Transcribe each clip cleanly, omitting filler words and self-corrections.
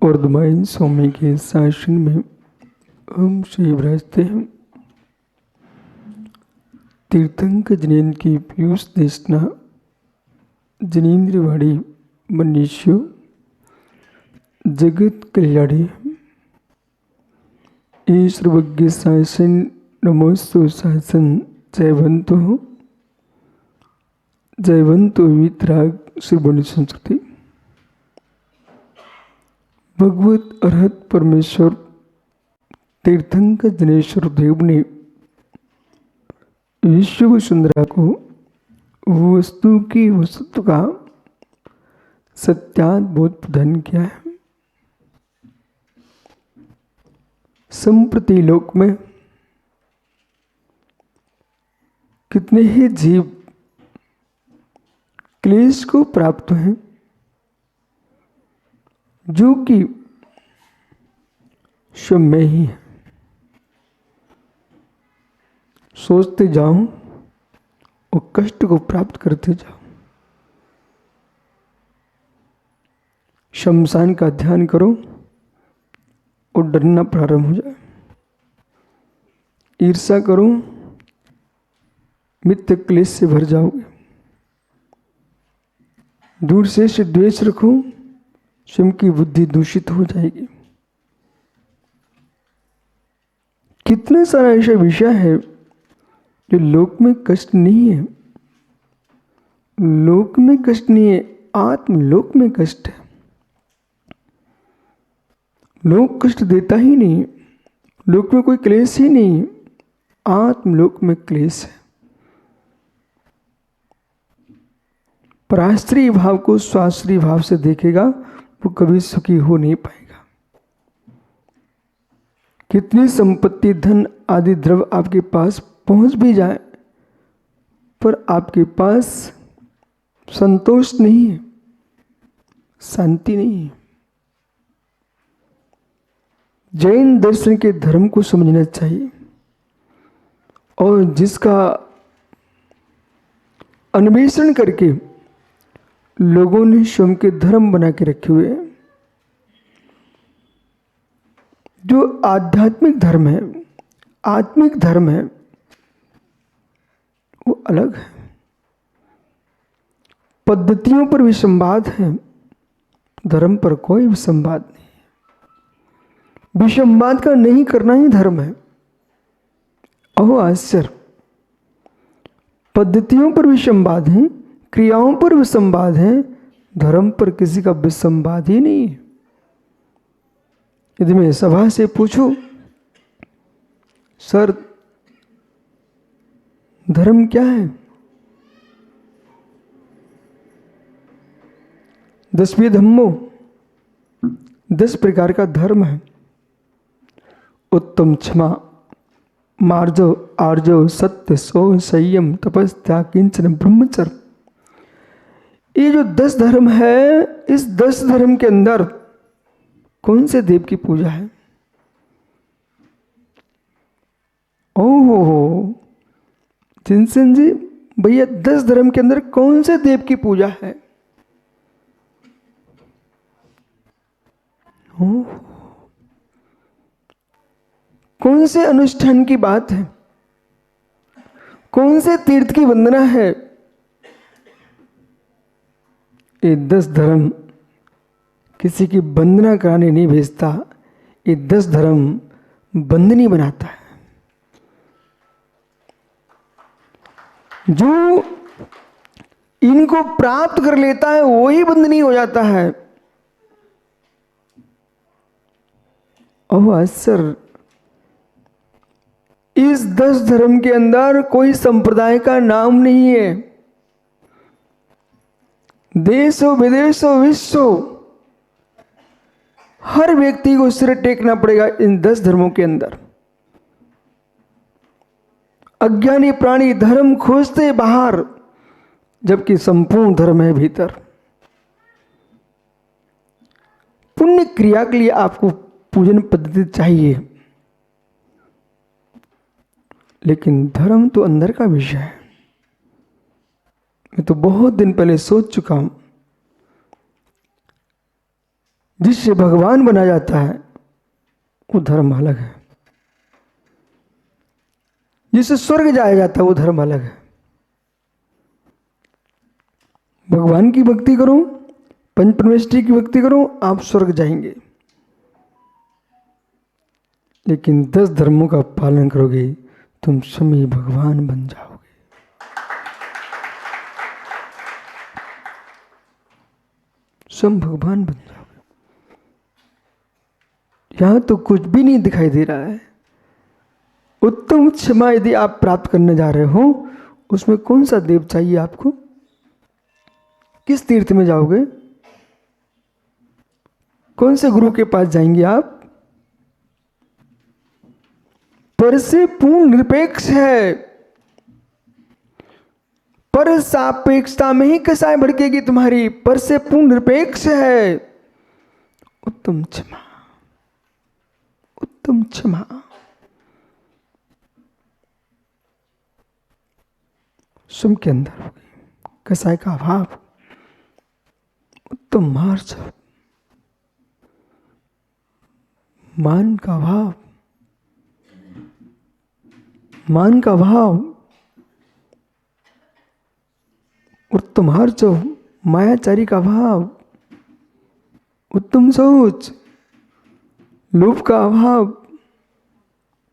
वर्धमान स्वामी के शासन में हम श्री विराजते हैं। तीर्थंकर जिनेन्द्र की पीयूष देशना जिनेन्द्रवाणी मनुष्य जगत कल्याणी ये सर्वज्ञ शासन नमोस्तु शासन जयवंतो वितराग श्रीवर्ण संस्कृति। भगवत अर्हत परमेश्वर तीर्थंकर जनेश्वर देव ने विश्व वसुंधरा को वस्तु की वस्तु का सत्याद्भुत प्रदान किया है। संप्रति लोक में कितने ही जीव क्लेश को प्राप्त हैं, जो कि सब में ही है। सोचते जाओ और कष्ट को प्राप्त करते जाओ। शमशान का ध्यान करो और डरना प्रारंभ हो जाए। ईर्ष्या करो, मिथ्या क्लेश से भर जाओगे। दूर से द्वेष रखो, स्वयं की बुद्धि दूषित हो जाएगी। कितना सारा ऐसा विषय है जो लोक में कष्ट नहीं है। लोक में कष्ट नहीं है, आत्मलोक में कष्ट है। लोक कष्ट देता ही नहीं, लोक में कोई क्लेश ही नहीं, आत्मलोक में क्लेश है। पराश्रय भाव को स्वाश्रय भाव से देखेगा वो कभी सुखी हो नहीं पाएगा। कितनी संपत्ति, धन आदि द्रव्य आपके पास पहुंच भी जाए, पर आपके पास संतोष नहीं है, शांति नहीं है। जैन दर्शन के धर्म को समझना चाहिए, और जिसका अन्वेषण करके लोगों ने स्वयं के धर्म बना के रखे हुए हैं। जो आध्यात्मिक धर्म है, आत्मिक धर्म है, वो अलग है। पद्धतियों पर विसंवाद है, धर्म पर कोई विसंवाद नहीं। विसंवाद का नहीं करना ही धर्म है। अहो आश्चर्य, पद्धतियों पर विसंवाद है, क्रियाओं पर विसंवाद है, धर्म पर किसी का विसंवाद ही नहीं है। यदि मैं सभा से पूछूं, सर धर्म क्या है? 10वें धम्मो, 10 प्रकार का धर्म है। उत्तम, क्षमा, मार्जव, आर्जव, सत्य, सौ, संयम, तपस्या, किंचन, ब्रह्मचर्य। ये जो 10 धर्म है, इस 10 धर्म के अंदर कौन से देव की पूजा है? ओहो चिंतन जी, भैया 10 धर्म के अंदर कौन से देव की पूजा है? कौन से अनुष्ठान की बात है? कौन से तीर्थ की वंदना है? ये 10 धर्म किसी की वंदना कराने नहीं भेजता, ये 10 धर्म बंधनी बनाता है। जो इनको प्राप्त कर लेता है वही बंधनी हो जाता है। ओह आश्चर्य, इस 10 धर्म के अंदर कोई संप्रदाय का नाम नहीं है। देश हो, विदेश हो, विश्व हो, हर व्यक्ति को सिर टेकना पड़ेगा इन 10 धर्मों के अंदर। अज्ञानी प्राणी धर्म खोजते बाहर, जबकि संपूर्ण धर्म है भीतर। पुण्य क्रिया के लिए आपको पूजन पद्धति चाहिए, लेकिन धर्म तो अंदर का विषय है। मैं तो बहुत दिन पहले सोच चुका हूं, जिससे भगवान बना जाता है वो धर्म अलग है। जिससे स्वर्ग जाया जाता है वो धर्म अलग है। भगवान की भक्ति करो, पंच परमेष्ठी की भक्ति करो, आप स्वर्ग जाएंगे। लेकिन 10 धर्मों का पालन करोगे तुम स्वयं भगवान बन जाओगे। स्वयं भगवान बन जाओगे। यहां तो कुछ भी नहीं दिखाई दे रहा है। उत्तम क्षमा यदि आप प्राप्त करने जा रहे हो, उसमें कौन सा देव चाहिए आपको? किस तीर्थ में जाओगे? कौन से गुरु के पास जाएंगे आप? पर से पूर्ण निरपेक्ष है। पर सापेक्षता में ही कसाय भड़केगी तुम्हारी। पर से पूर्ण निरपेक्ष है। उत्तम क्षमा, उत्तम क्षमा। सुम के अंदर कसाय का अभाव, उत्तम मार्जव, मान का भाव, मान का भाव, उत्तम हर्षव, मायाचारी का भाव, उत्तम सोच, लोभ का अभाव,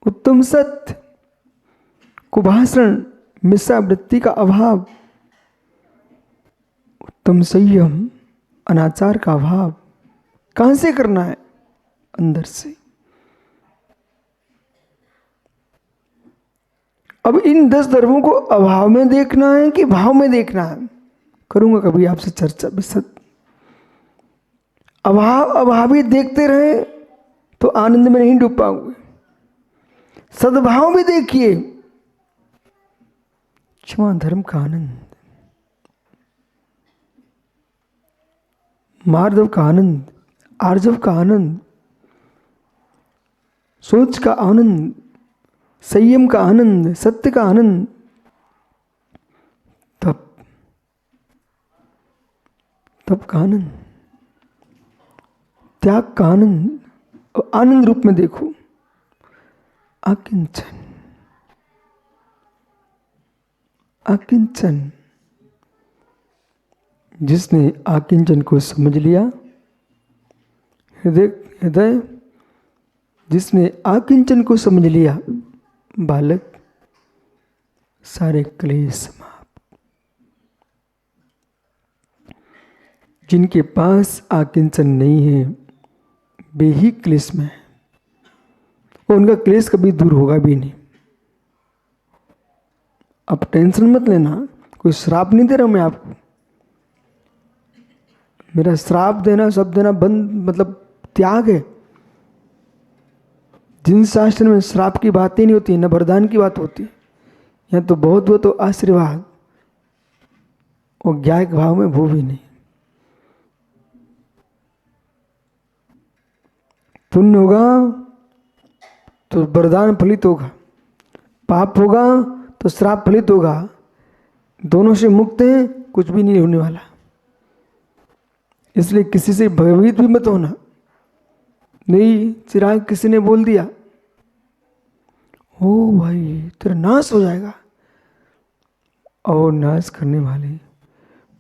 उत्तम सत्य, कुभाषण, मिथ्यावृत्ति का अभाव, उत्तम संयम, अनाचार का अभाव। कहां से करना है? अंदर से। अब इन 10 धर्मों को अभाव में देखना है कि भाव में देखना है? करूंगा कभी आपसे चर्चा विशद। अभाव अभावी देखते रहे तो आनंद में नहीं डूब पाओगे। सद्भाव भी देखिए। क्षमा धर्म का आनंद, मार्दव का आनंद, आर्जव का आनंद, सोच का आनंद, संयम का आनंद, सत्य का आनंद, तप का आनंद, त्याग का आनंद। और आनंद रूप में देखो अकिंचन, अकिंचन। जिसने आकिंचन को समझ लिया, हृदय जिसने आकिंचन को समझ लिया, बालक सारे क्लेश समाप्त। जिनके पास आकिंचन नहीं है वे ही क्लेश में है, और उनका क्लेश कभी दूर होगा भी नहीं। अब टेंशन मत लेना, कोई श्राप नहीं दे रहा मैं आपको। मेरा श्राप देना, सब देना बंद मतलब त्याग है। जिन शास्त्र में श्राप की बात ही नहीं होती, न वरदान की बात होती। यहाँ तो बहुत वो तो आशीर्वाद, और ज्ञान के भाव में वो भी नहीं। पुण्य होगा तो वरदान फलित होगा, पाप होगा तो श्राप फलित होगा। दोनों से मुक्त है, कुछ भी नहीं होने वाला। इसलिए किसी से भयभीत भी मत होना। नहीं चिराग किसी ने बोल दिया, ओ भाई तेरा नाश हो जाएगा, और नाश करने वाले,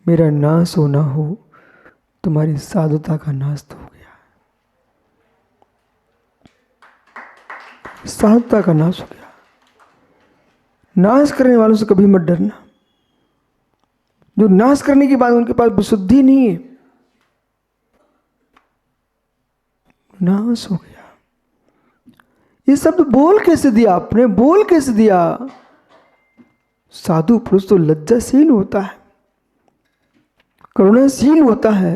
मेरा नाश हो ना हो, तुम्हारी साधुता का नाश तो हो गया। साधुता का नाश हो गया। नाश करने वालों से कभी मत डरना। जो नाश करने की बात, उनके पास विशुद्धि नहीं है, नाश हो गया। ये शब्द बोल कैसे दिया आपने? बोल कैसे दिया? साधु पुरुष तो लज्जाशील होता है, करुणाशील होता है।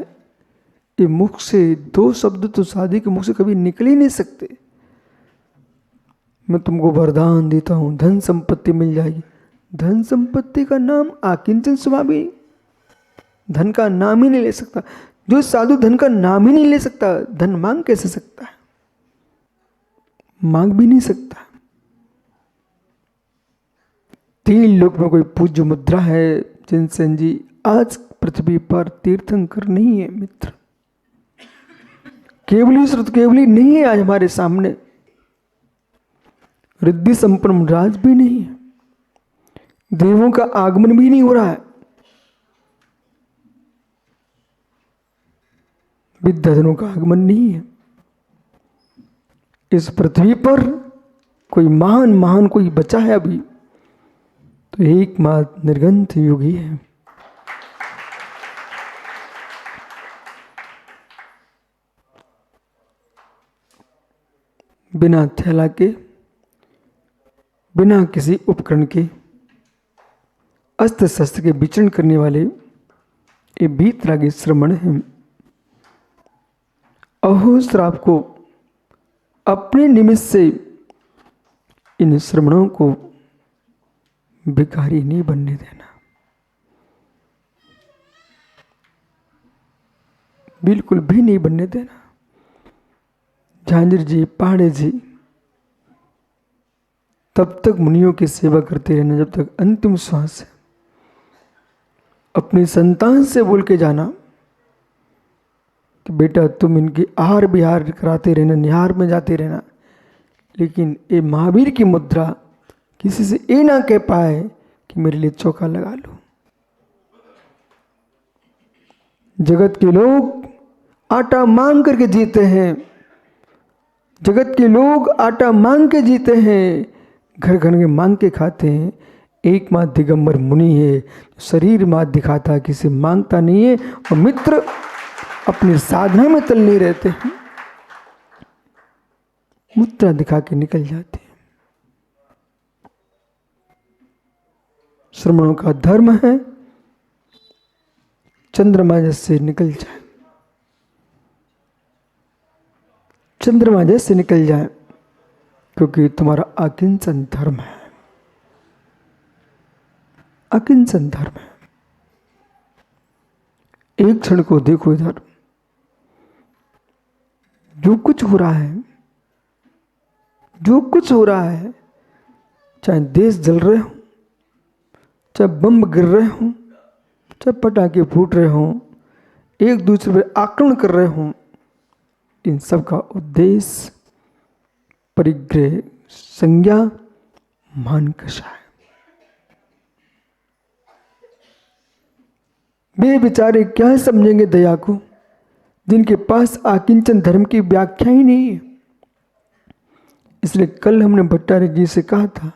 ये मुख से 2 शब्द तो साधु के मुख से कभी निकल ही नहीं सकते। मैं तुमको वरदान देता हूं, धन संपत्ति मिल जाएगी। धन संपत्ति का नाम आकिंचन स्वभावी, धन का नाम ही नहीं ले सकता। जो साधु धन का नाम ही नहीं ले सकता, धन मांग कैसे सकता है? मांग भी नहीं सकता। 3 लोक में कोई पूज्य मुद्रा है जिनसेन जी, आज पृथ्वी पर तीर्थंकर नहीं है मित्र। केवली श्रुत केवली नहीं है आज हमारे सामने, रिद्धि संपन्न राज भी नहीं है, देवों का आगमन भी नहीं हो रहा है, विद्याधनों का आगमन नहीं है। इस पृथ्वी पर कोई महान महान कोई बचा है अभी तो एकमात्र निर्ग्रंथ योगी है। बिना थैला के, बिना किसी उपकरण के, अस्त्र शस्त्र के विचरण करने वाले ये वीतरागी श्रमण हैं। अहो श्राप को अपने निमित्त से इन श्रमणों को भिखारी नहीं बनने देना, बिल्कुल भी नहीं बनने देना। झांझर जी, पहाड़े जी, तब तक मुनियों की सेवा करते रहना जब तक अंतिम श्वास है। अपनी संतान से बोल के जाना कि बेटा तुम इनकी आहार विहार कराते रहना, निहार में जाते रहना, लेकिन ये महावीर की मुद्रा किसी से ये ना कह पाए कि मेरे लिए चौका लगा लो। जगत के लोग आटा मांग करके जीते हैं, जगत के लोग आटा मांग के जीते हैं, घर घर में मांग के खाते हैं। एकमात्र दिगंबर मुनि है, शरीर मात दिखाता, किसी मांगता नहीं है, और मित्र अपनी साधना में तल नहीं रहते हैं, मुद्रा दिखा के निकल जाते हैं। श्रमणों का धर्म है चंद्रमा जैसे निकल जाए, चंद्रमा जैसे निकल जाए, क्योंकि तुम्हारा अकिंचन धर्म है, अकिंचन धर्म है। एक क्षण को देखो इधर, जो कुछ हो रहा है, जो कुछ हो रहा है, चाहे देश जल रहे हो, चाहे बम गिर रहे हो, चाहे पटाखे फूट रहे हो, एक दूसरे पर आक्रमण कर रहे हो, इन सब का उद्देश्य परिग्रह, संज्ञा, मान कषा है। वे बेचारे क्या समझेंगे दया को, जिनके पास आकिंचन धर्म की व्याख्या ही नहीं है। इसलिए कल हमने भट्टारक जी से कहा था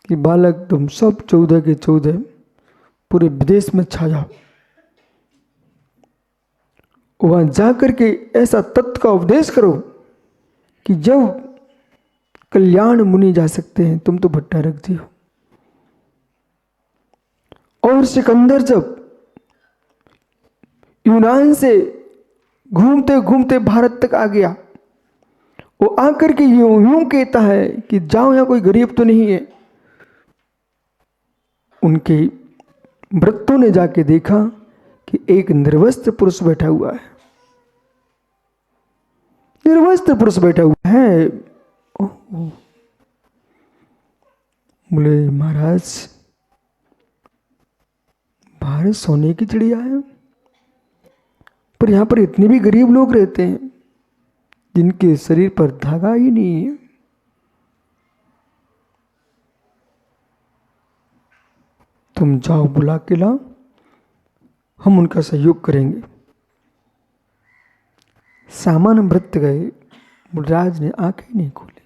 कि बालक तुम सब 14 के 14 पूरे विदेश में छा जाओ, वहां जाकर के ऐसा तत्व का उपदेश करो कि जब कल्याण मुनि जा सकते हैं, तुम तो भट्टारक जी हो। और सिकंदर जब यूनान से घूमते घूमते भारत तक आ गया, वो आकर के यूं यूं कहता है कि जाओ, यहां कोई गरीब तो नहीं है। उनके भृत्यों ने जाके देखा कि एक निर्वस्त्र पुरुष बैठा हुआ है, निर्वस्त्र पुरुष बैठा हुआ है। बोले महाराज, भारत सोने की चिड़िया है, पर यहां पर इतने भी गरीब लोग रहते हैं जिनके शरीर पर धागा ही नहीं है। तुम जाओ, बुला के लाओ, हम उनका सहयोग करेंगे। सामान्य भृत्य गए, मुराज ने आंखें नहीं खोली।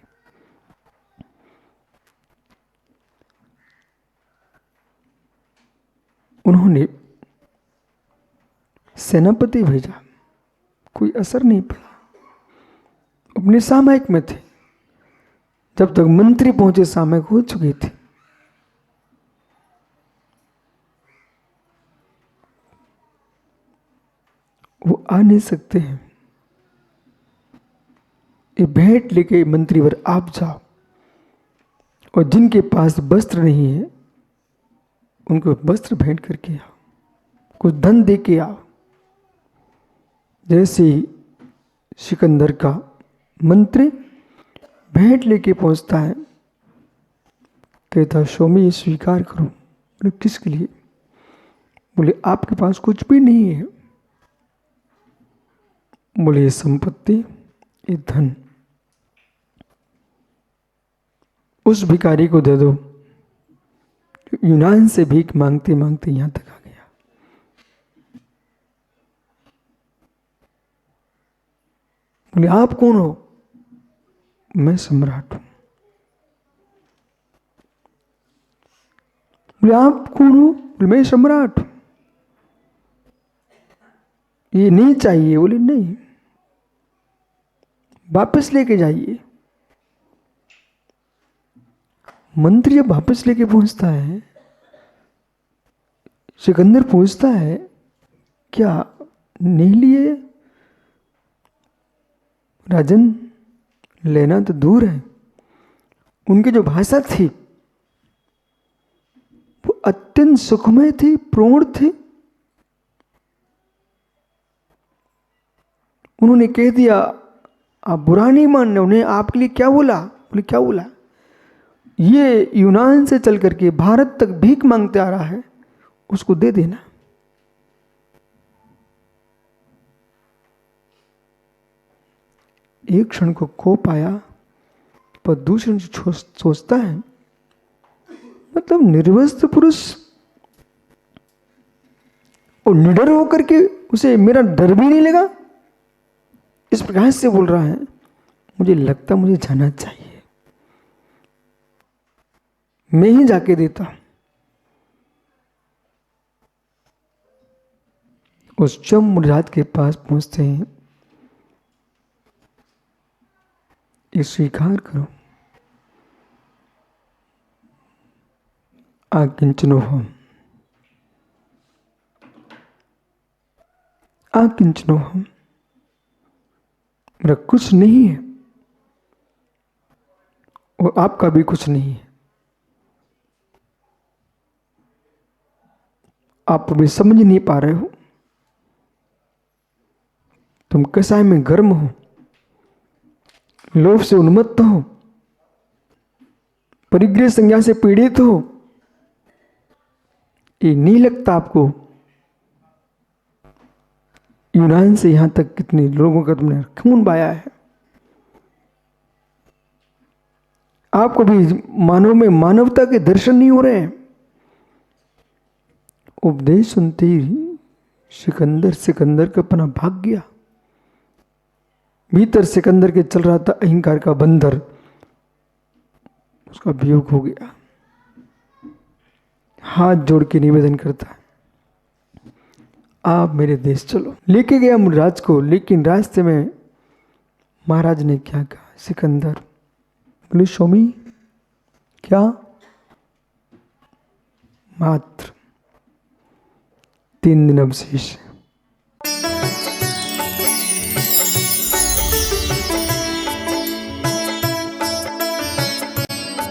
उन्होंने सेनापति भेजा, कोई असर नहीं पड़ा, अपने सामयिक में थे। जब तक मंत्री पहुंचे सामयिक हो चुकी थी। वो आ नहीं सकते हैं। ये भेंट लेके मंत्रीवर आप जाओ, और जिनके पास वस्त्र नहीं है उनको वस्त्र भेंट करके आओ, कुछ धन दे के आओ। जैसे सिकंदर का मंत्री भेंट लेके पहुंचता है, कहता स्वामी स्वीकार करो। बोले किसके लिए? बोले आपके पास कुछ भी नहीं है। बोले ये संपत्ति, ये धन उस भिखारी को दे दो जो यूनान से भीख मांगते मांगते यहां तक आ गया। बोले आप कौन हो? मैं सम्राट हूं। बोले आप कौन हो? बोले मैं सम्राट हूं। ये नहीं चाहिए। बोले नहीं, वापस लेके जाइए। मंत्री जब वापस लेके पहुंचता है, सिकंदर पूछता है क्या नहीं लिए? राजन, लेना तो दूर है, उनकी जो भाषा थी वो अत्यंत सुखमय थी, प्रौढ़ थी। उन्होंने कह दिया आप बुरा नहीं मानने। उन्हें आपके लिए क्या बोला? बोले क्या बोला? ये यूनान से चल करके भारत तक भीख मांगते आ रहा है, उसको दे देना। एक क्षण को कोप आया, पर दूसरे क्षण सोचता है मतलब निर्वस्त्र पुरुष और निडर होकर के उसे मेरा डर भी नहीं लगा, इस प्रकार से बोल रहा है। मुझे लगता मुझे जाना चाहिए, मैं ही जाके देता। उस जमराज के पास पहुंचते हैं, ये स्वीकार करो आकिंचनोहम, आकिंचनोहम, मेरा कुछ नहीं है और आपका भी कुछ नहीं है। आप अभी समझ नहीं पा रहे हो, तुम कसाय में गर्म हो, लोभ से उन्मत्त हो, परिग्रह संज्ञा से पीड़ित हो। ये नहीं लगता आपको यूनान से यहां तक कितने लोगों का तुमने खून बहाया है। आपको भी मानव में मानवता के दर्शन नहीं हो रहे हैं। उपदेश सुनते ही सिकंदर का अपना भाग गया। भीतर सिकंदर के चल रहा था अहंकार का बंदर, उसका वियोग हो गया। हाथ जोड़ के निवेदन करता है आप मेरे देश चलो। लेके गया मुराज को, लेकिन रास्ते में महाराज ने क्या कहा? सिकंदर बोले स्वामी क्या? मात्र 3 दिन अवशेष।